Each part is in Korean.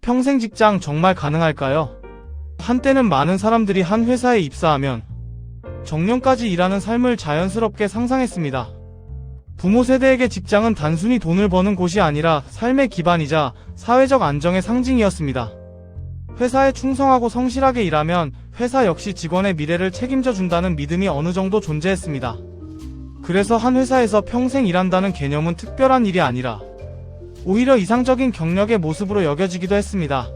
평생 직장 정말 가능할까요? 한때는 많은 사람들이 한 회사에 입사하면 정년까지 일하는 삶을 자연스럽게 상상했습니다. 부모 세대에게 직장은 단순히 돈을 버는 곳이 아니라 삶의 기반이자 사회적 안정의 상징이었습니다. 회사에 충성하고 성실하게 일하면 회사 역시 직원의 미래를 책임져 준다는 믿음이 어느 정도 존재했습니다. 그래서 한 회사에서 평생 일한다는 개념은 특별한 일이 아니라 오히려 이상적인 경력의 모습으로 여겨지기도 했습니다.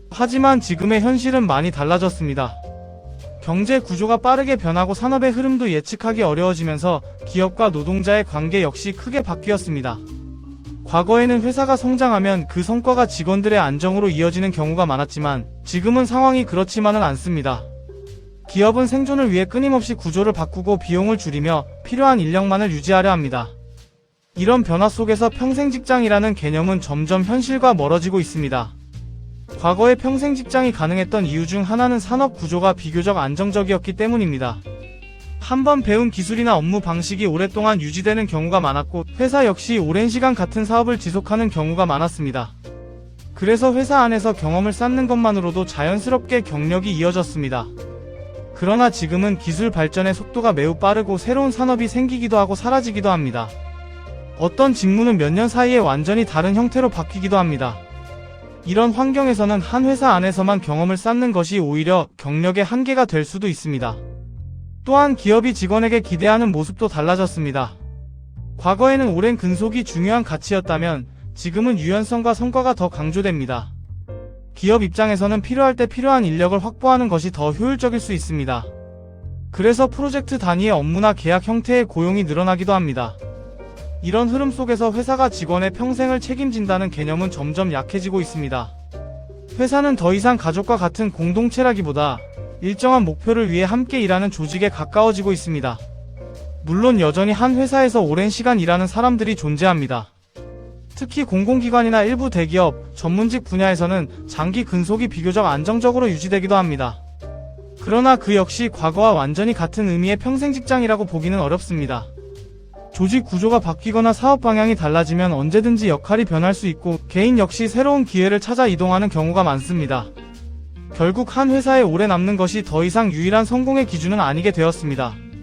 하지만 지금의 현실은 많이 달라졌습니다. 경제 구조가 빠르게 변하고 산업의 흐름도 예측하기 어려워지면서 기업과 노동자의 관계 역시 크게 바뀌었습니다. 과거에는 회사가 성장하면 그 성과가 직원들의 안정으로 이어지는 경우가 많았지만 지금은 상황이 그렇지만은 않습니다. 기업은 생존을 위해 끊임없이 구조를 바꾸고 비용을 줄이며 필요한 인력만을 유지하려 합니다. 이런 변화 속에서 평생 직장이라는 개념은 점점 현실과 멀어지고 있습니다. 과거에 평생 직장이 가능했던 이유 중 하나는 산업 구조가 비교적 안정적이었기 때문입니다. 한번 배운 기술이나 업무 방식이 오랫동안 유지되는 경우가 많았고 회사 역시 오랜 시간 같은 사업을 지속하는 경우가 많았습니다. 그래서 회사 안에서 경험을 쌓는 것만으로도 자연스럽게 경력이 이어졌습니다. 그러나 지금은 기술 발전의 속도가 매우 빠르고 새로운 산업이 생기기도 하고 사라지기도 합니다. 어떤 직무는 몇 년 사이에 완전히 다른 형태로 바뀌기도 합니다. 이런 환경에서는 한 회사 안에서만 경험을 쌓는 것이 오히려 경력의 한계가 될 수도 있습니다. 또한 기업이 직원에게 기대하는 모습도 달라졌습니다. 과거에는 오랜 근속이 중요한 가치였다면 지금은 유연성과 성과가 더 강조됩니다. 기업 입장에서는 필요할 때 필요한 인력을 확보하는 것이 더 효율적일 수 있습니다. 그래서 프로젝트 단위의 업무나 계약 형태의 고용이 늘어나기도 합니다. 이런 흐름 속에서 회사가 직원의 평생을 책임진다는 개념은 점점 약해지고 있습니다. 회사는 더 이상 가족과 같은 공동체라기보다 일정한 목표를 위해 함께 일하는 조직에 가까워지고 있습니다. 물론 여전히 한 회사에서 오랜 시간 일하는 사람들이 존재합니다. 특히 공공기관이나 일부 대기업, 전문직 분야에서는 장기 근속이 비교적 안정적으로 유지되기도 합니다. 그러나 그 역시 과거와 완전히 같은 의미의 평생 직장이라고 보기는 어렵습니다. 조직 구조가 바뀌거나 사업 방향이 달라지면 언제든지 역할이 변할 수 있고 개인 역시 새로운 기회를 찾아 이동하는 경우가 많습니다. 결국 한 회사에 오래 남는 것이 더 이상 유일한 성공의 기준은 아니게 되었습니다.